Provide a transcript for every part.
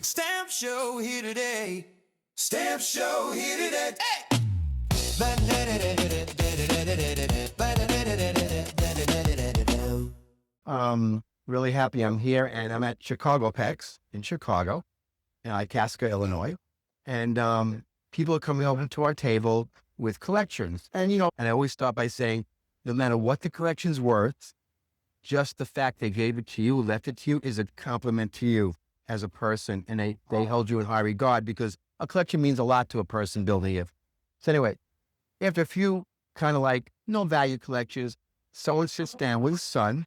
Stamp show here today. Stamp show here today. Hey! Really happy I'm here, and I'm at Chicagopex in Chicago, Itasca, Illinois. And people are coming over to our table with collections. And I always start by saying, no matter what the collection's worth, just the fact they gave it to you, left it to you, is a compliment to you as a person. And they hold you in high regard because a collection means a lot to a person building it. So anyway, after a few kind of like no value collections, someone sits down with his son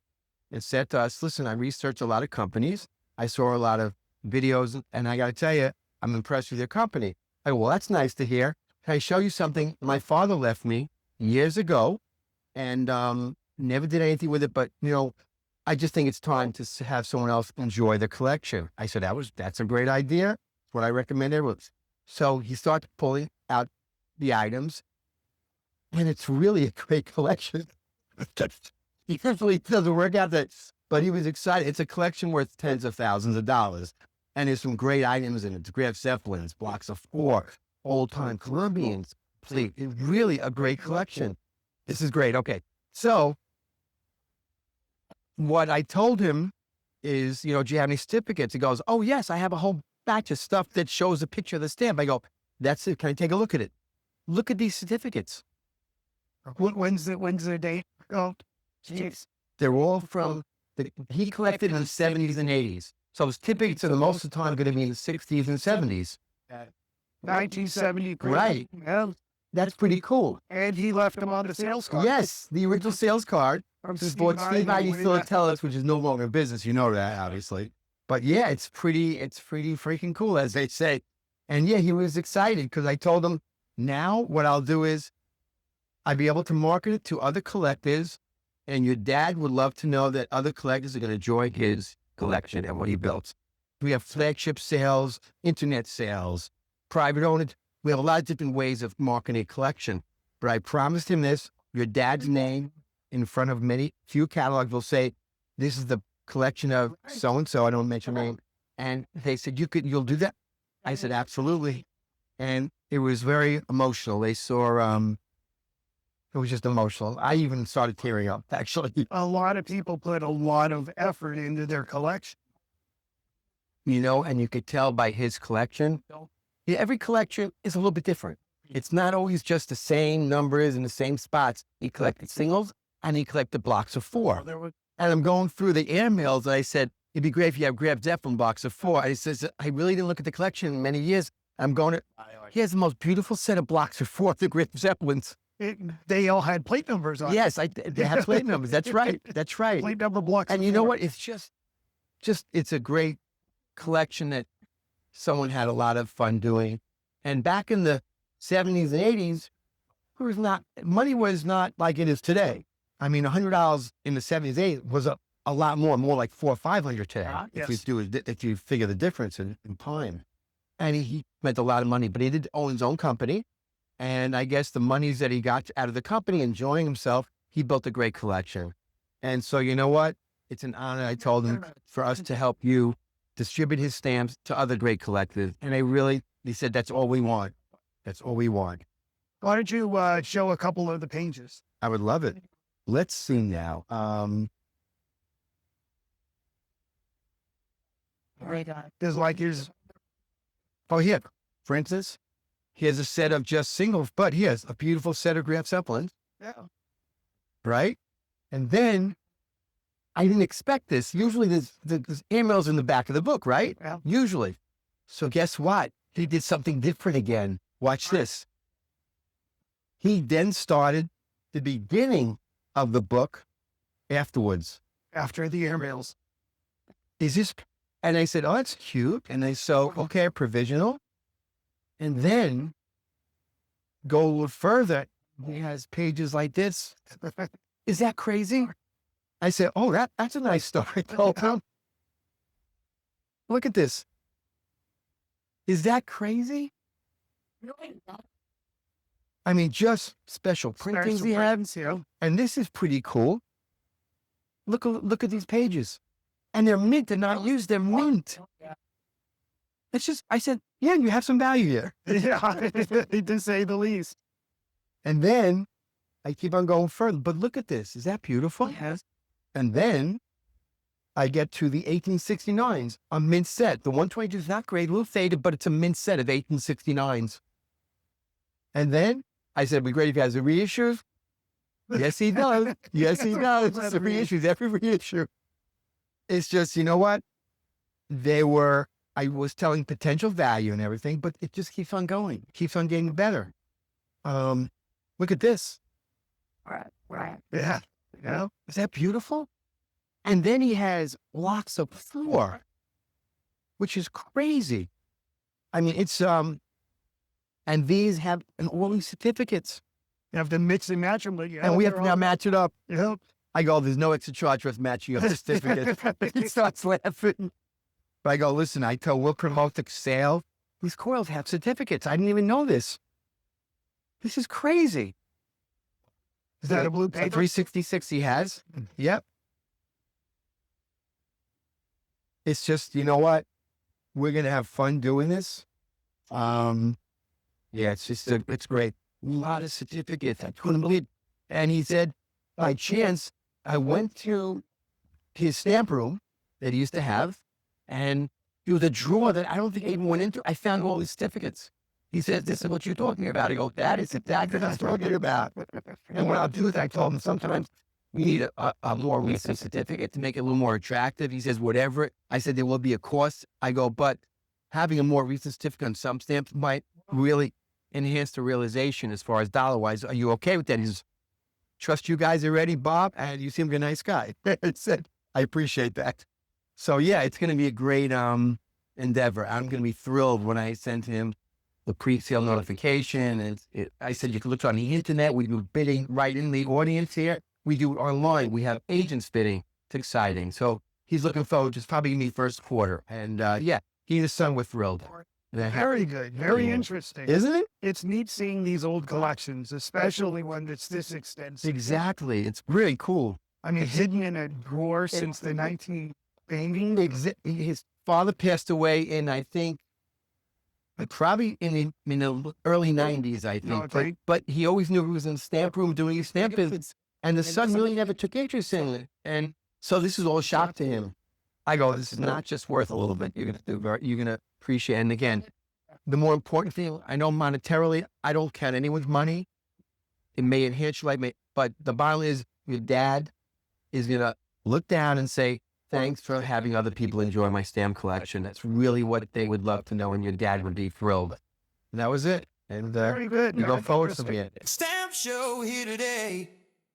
and said to us, listen, I researched a lot of companies. I saw a lot of videos, and I got to tell you, I'm impressed with your company. I go, well, that's nice to hear. Can I show you something my father left me years ago, and never did anything with it, but I just think it's time to have someone else enjoy the collection. I said, that's a great idea. What I recommended was, so he started pulling out the items, and it's really a great collection. He usually doesn't work out that, but he was excited. It's a collection worth tens of thousands of dollars. And there's some great items in it. Graf Zeppelins, blocks of 4, old-time Colombians. It's really a great collection. This is great. Okay. So what I told him is, do you have any certificates? He goes, oh, yes, I have a whole batch of stuff that shows a picture of the stamp. I go, that's it. Can I take a look at it? Look at these certificates. When's the date? Oh, jeez. They're all from, he collected in the 70s and 80s. So his certificates are the most of the time going to be in the 60s and 70s. 1970. Right. Well, that's pretty cool. And he left them on the sales card. Yes, the original sales card. From Steve Philatelics, which is no longer in business. You know that, obviously. But yeah, it's pretty freaking cool, as they say. And yeah, he was excited because I told him, now what I'll do is I'd be able to market it to other collectors, and your dad would love to know that other collectors are going to enjoy his collection and what he built. We have flagship sales, internet sales, private owned. We have a lot of different ways of marketing a collection. But I promised him this, your dad's name in front of few catalogs will say, this is the collection of so-and-so. I don't mention name. And they said, you'll do that? I said, absolutely. And it was very emotional. They saw, it was just emotional. I even started tearing up, actually. A lot of people put a lot of effort into their collection. And you could tell by his collection. Yeah, every collection is a little bit different. It's not always just the same numbers in the same spots. He collected singles and he collected blocks of 4. And I'm going through the airmails, and I said, it'd be great if you have Graf Zeppelin blocks of 4. I says, I really didn't look at the collection in many years. He has the most beautiful set of blocks of 4, the Graf Zeppelins. They all had plate numbers on. Yes, they have plate numbers. That's right. That's right. Plate number blocks. And you know what? It's just it's a great collection that someone had a lot of fun doing. And back in the 70s and 80s, money was not like it is today. I mean, $100 in the 70s, 80s was a lot more like $400 or $500 today. Yes. If you figure the difference in time. And he spent a lot of money, but he did own his own company. And I guess the monies that he got out of the company, enjoying himself, he built a great collection. And so, you know what? It's an honor, I told him, for us to help you distribute his stamps to other great collectors. And they said, that's all we want. That's all we want. Why don't you show a couple of the pages? I would love it. Let's see now. There's like yours. Oh, here, for instance, here's a set of just singles, but here's a beautiful set of Graf Zeppelins. Yeah. Right? And then I didn't expect this. Usually there's emails in the back of the book, right? Yeah. Usually. So guess what? He did something different again. Watch this. He then started the beginning of the book afterwards. After the airmails. And I said, oh, that's cute. And they said, okay, provisional. And then go a little further. He has pages like this. Is that crazy? I said, oh, that's a nice story. Look at this. Is that crazy? I mean, just special printings he had. And this is pretty cool. Look at these pages. And they're mint. They're not used. They're mint. I said, yeah, you have some value here. Yeah, to say the least. And then I keep on going further. But look at this. Is that beautiful? Yes. And then I get to the 1869s, a mint set. The 122 is not great, a little faded, but it's a mint set of 1869s. And then I said, we great if he has the reissues? Yes, he does. Yes, he does. It's the reissues, every reissue. It's just, you know what? I was telling potential value and everything, but it just keeps on going, keeps on getting better. Look at this. Yeah. You know, is that beautiful? And then he has blocks of 4, which is crazy. I mean, it's, and these have all these certificates. You have to mix and match them. And we have to now match it up. Yep. I go, there's no extra charge for us matching up the certificates. He starts laughing. But I go, listen, we'll promote the sale. These coils have certificates. I didn't even know this. This is crazy. Is that a blue It's a paper? 366 he has. Yep. It's just, you know what? We're going to have fun doing this. Yeah, it's just, it's great. A lot of certificates. I couldn't believe it. And he said, by chance, I went to his stamp room that he used to have, and there was a drawer that I don't think I even went into. I found all his certificates. He says, this is what you're talking about. I go, that is exactly what I was talking about. And what I'll do is I told him sometimes we need a more recent certificate to make it a little more attractive. He says, whatever. I said, there will be a cost. I go, but having a more recent certificate on some stamps might really enhance the realization as far as dollar-wise. Are you okay with that? He says, trust you guys already, Bob, and you seem like a nice guy. I said, I appreciate that. So yeah, it's going to be a great endeavor. I'm going to be thrilled when I send him the pre-sale notification. And I said, you can look on the internet. We do bidding right in the audience here. We do it online. We have agents bidding. It's exciting. So he's looking forward to it's probably going to be first quarter. And yeah, he and his son were thrilled. Very good. Very interesting. Isn't it? It's neat seeing these old collections, especially when it's this extensive. Exactly. It's really cool. I mean, hidden in a drawer since the 1980s. His father passed away in, I think, probably in the early 90s, I think. Okay. But he always knew he was in the stamp room doing his stamp business. And the son really never took interest in it. And so this is all a shock to him. I go, this is not just worth a little bit. You're going to appreciate it. And again, the more important thing, I know monetarily, I don't count anyone's money. It may enhance your life, but the bottom line is your dad is going to look down and say, thanks for having other people enjoy my stamp collection. That's really what they would love to know, and your dad would be thrilled. And that was it. And Very good. we go forward from here. Stamp show here today.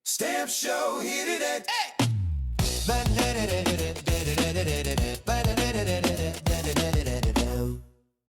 Stamp show here today. Hey!